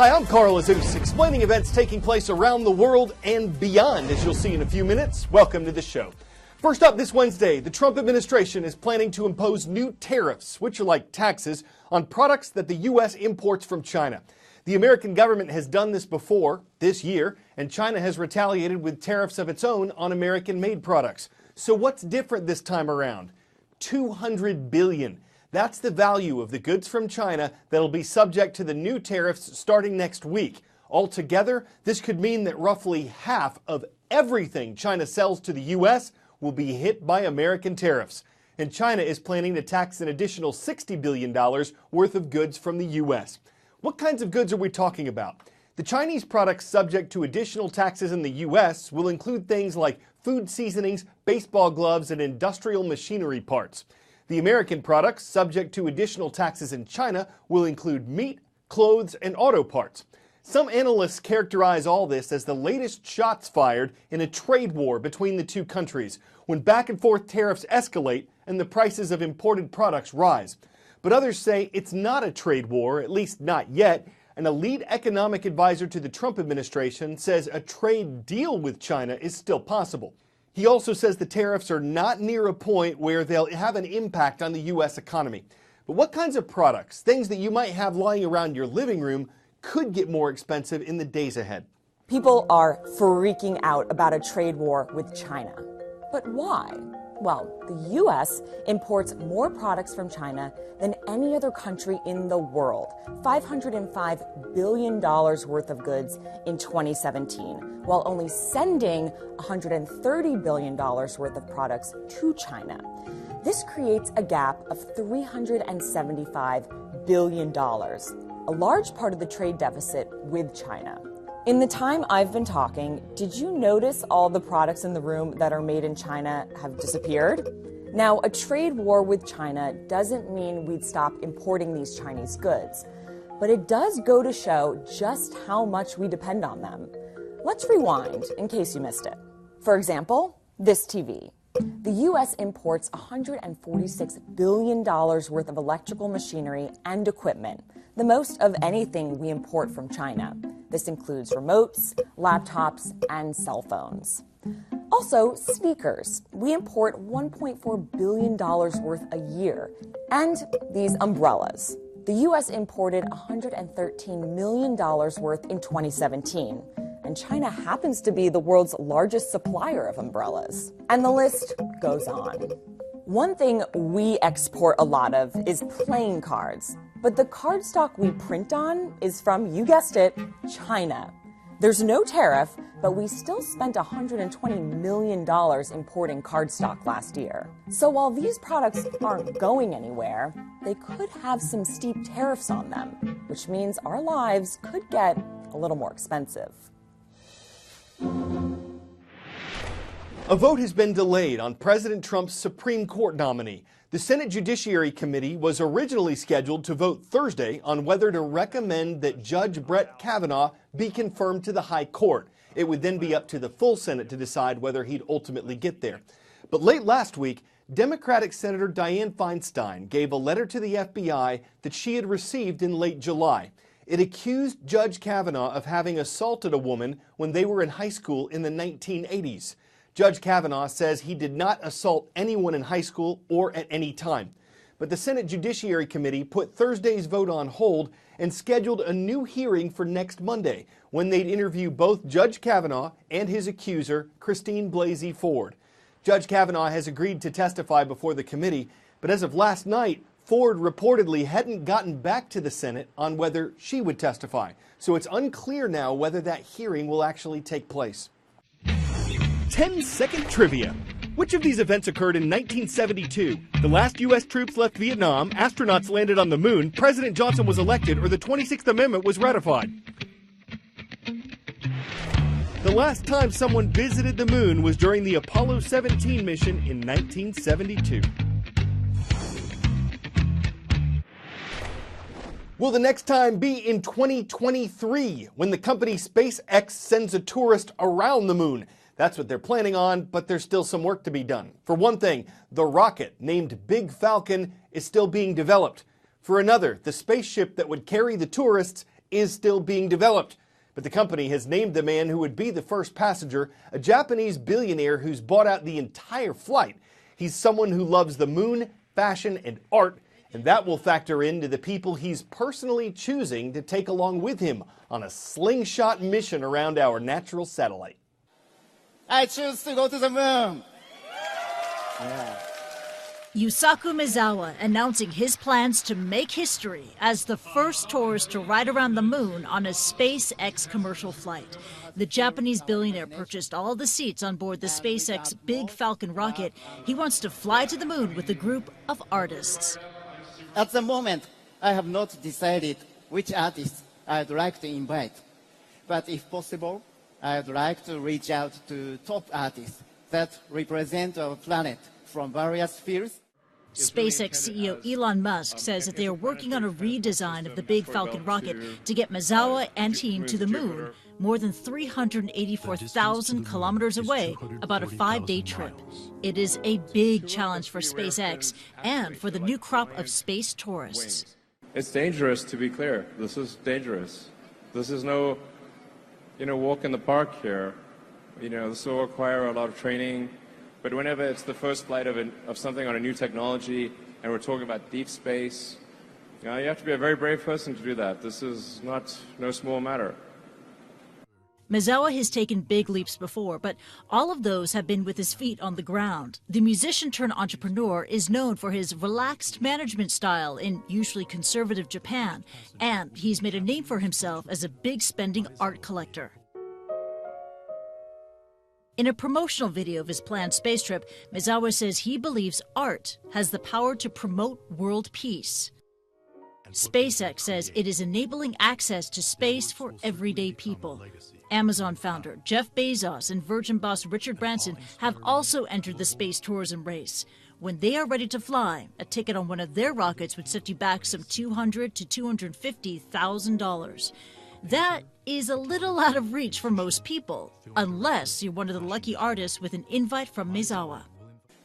Hi, I'm Carl Azus, explaining events taking place around the world and beyond, as you'll see in a few minutes. Welcome to the show. First up this Wednesday, the Trump administration is planning to impose new tariffs, which are like taxes, on products that the U.S. imports from China. The American government has done this before, this year, and China has retaliated with tariffs of its own on American-made products. So what's different this time around? $200 billion. That's the value of the goods from China that'll be subject to the new tariffs starting next week. Altogether, this could mean that roughly half of everything China sells to the U.S. will be hit by American tariffs. And China is planning to tax an additional $60 billion worth of goods from the U.S. What kinds of goods are we talking about? The Chinese products subject to additional taxes in the U.S. will include things like food seasonings, baseball gloves, and industrial machinery parts. The American products subject to additional taxes in China will include meat, clothes, and auto parts. Some analysts characterize all this as the latest shots fired in a trade war between the two countries, when back and forth tariffs escalate and the prices of imported products rise. But others say it's not a trade war, at least not yet, and a lead economic advisor to the Trump administration says a trade deal with China is still possible. He also says the tariffs are not near a point where they'll have an impact on the U.S. economy. But what kinds of products, things that you might have lying around your living room, could get more expensive in the days ahead? People are freaking out about a trade war with China. But why? Well, the U.S. imports more products from China than any other country in the world, $505 billion worth of goods in 2017, while only sending $130 billion worth of products to China. This creates a gap of $375 billion, a large part of the trade deficit with China. In the time I've been talking, did you notice all the products in the room that are made in China have disappeared? Now, a trade war with China doesn't mean we'd stop importing these Chinese goods, but it does go to show just how much we depend on them. Let's rewind in case you missed it. For example, this TV. The U.S. imports $146 billion worth of electrical machinery and equipment, the most of anything we import from China. This includes remotes, laptops, and cell phones. Also, sneakers. We import $1.4 billion worth a year. And these umbrellas. The U.S. imported $113 million worth in 2017. And China happens to be the world's largest supplier of umbrellas. And the list goes on. One thing we export a lot of is playing cards. But the cardstock we print on is from, you guessed it, China. There's no tariff, but we still spent $120 million importing cardstock last year. So while these products aren't going anywhere, they could have some steep tariffs on them, which means our lives could get a little more expensive. A vote has been delayed on President Trump's Supreme Court nominee. The Senate Judiciary Committee was originally scheduled to vote Thursday on whether to recommend that Judge Brett Kavanaugh be confirmed to the High Court. It would then be up to the full Senate to decide whether he'd ultimately get there. But late last week, Democratic Senator Dianne Feinstein gave a letter to the FBI that she had received in late July. It accused Judge Kavanaugh of having assaulted a woman when they were in high school in the 1980s. Judge Kavanaugh says he did not assault anyone in high school or at any time. But the Senate Judiciary Committee put Thursday's vote on hold and scheduled a new hearing for next Monday, when they'd interview both Judge Kavanaugh and his accuser, Christine Blasey Ford. Judge Kavanaugh has agreed to testify before the committee, but as of last night, Ford reportedly hadn't gotten back to the Senate on whether she would testify. So it's unclear now whether that hearing will actually take place. 10-second trivia. Which of these events occurred in 1972? The last U.S. troops left Vietnam, astronauts landed on the moon, President Johnson was elected, or the 26th Amendment was ratified? The last time someone visited the moon was during the Apollo 17 mission in 1972. Will the next time be in 2023, when the company SpaceX sends a tourist around the moon? That's what they're planning on, but there's still some work to be done. For one thing, the rocket, named Big Falcon, is still being developed. For another, the spaceship that would carry the tourists is still being developed. But the company has named the man who would be the first passenger, a Japanese billionaire who's bought out the entire flight. He's someone who loves the moon, fashion, and art, and that will factor into the people he's personally choosing to take along with him on a slingshot mission around our natural satellite. I choose to go to the moon. Yeah. Yusaku Mizawa announcing his plans to make history as the first tourist to ride around the moon on a SpaceX commercial flight. The Japanese billionaire purchased all the seats on board the SpaceX Big Falcon rocket. He wants to fly to the moon with a group of artists. At the moment, I have not decided which artists I'd like to invite. But if possible, I'd like to reach out to top artists that represent our planet from various fields. SpaceX CEO Elon Musk says that they are working on a redesign of the Big Falcon rocket to get Mizawa and team to the moon, more than 384,000 kilometers away, about a 5-day trip. It is a big challenge for SpaceX and for the new crop of space tourists. It's dangerous, to be clear. This is dangerous. This is no, walk in the park here. This will require a lot of training. But whenever it's the first flight of something on a new technology, and we're talking about deep space, you have to be a very brave person to do that. This is no small matter. Mizawa has taken big leaps before, but all of those have been with his feet on the ground. The musician-turned-entrepreneur is known for his relaxed management style in usually conservative Japan, and he's made a name for himself as a big-spending art collector. In a promotional video of his planned space trip, Mizawa says he believes art has the power to promote world peace. SpaceX says it is enabling access to space for everyday people. Amazon founder Jeff Bezos and Virgin boss Richard Branson have also entered the space tourism race. When they are ready to fly, a ticket on one of their rockets would set you back some $200,000 to $250,000. That is a little out of reach for most people, unless you're one of the lucky artists with an invite from Mizawa.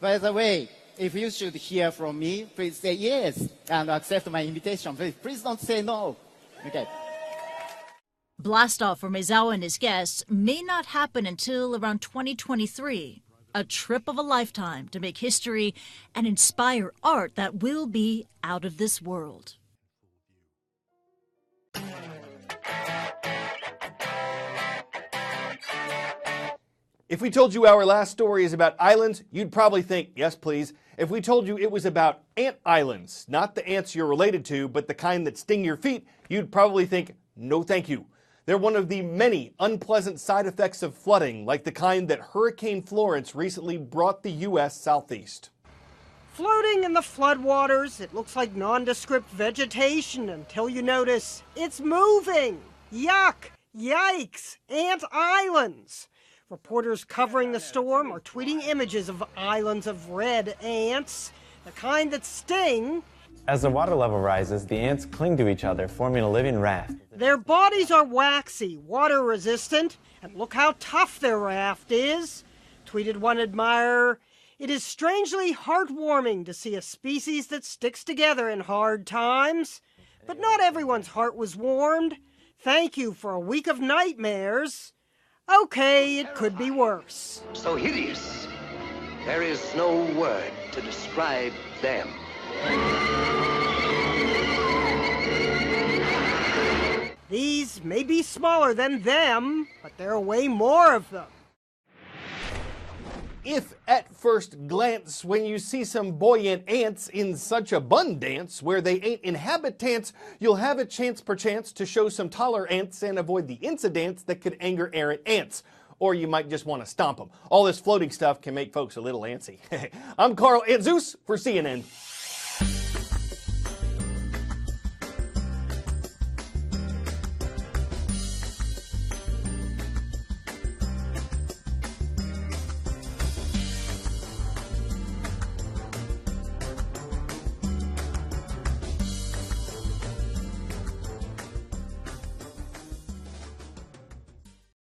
By the way, if you should hear from me, please say yes and accept my invitation. Please don't say no. Okay. Blastoff for Mizawa and his guests may not happen until around 2023. A trip of a lifetime to make history and inspire art that will be out of this world. If we told you our last story is about islands, you'd probably think, yes, please. If we told you it was about ant islands, not the ants you're related to, but the kind that sting your feet, you'd probably think, no thank you. They're one of the many unpleasant side effects of flooding, like the kind that Hurricane Florence recently brought the U.S. southeast. Floating in the floodwaters, it looks like nondescript vegetation until you notice it's moving. Yuck! Yikes! Ant islands! Reporters covering the storm are tweeting images of islands of red ants, the kind that sting. As the water level rises, the ants cling to each other, forming a living raft. Their bodies are waxy, water-resistant, and look how tough their raft is. Tweeted one admirer, "It is strangely heartwarming to see a species that sticks together in hard times. But not everyone's heart was warmed. Thank you for a week of nightmares. Okay, it could be worse." So hideous, there is no word to describe them. These may be smaller than them, but there are way more of them. If at first glance, when you see some buoyant ants in such abundance where they ain't inhabitants, you'll have a chance perchance to show some taller ants and avoid the incidents that could anger errant ants. Or you might just want to stomp them. All this floating stuff can make folks a little antsy. I'm Carl Antzus for CNN.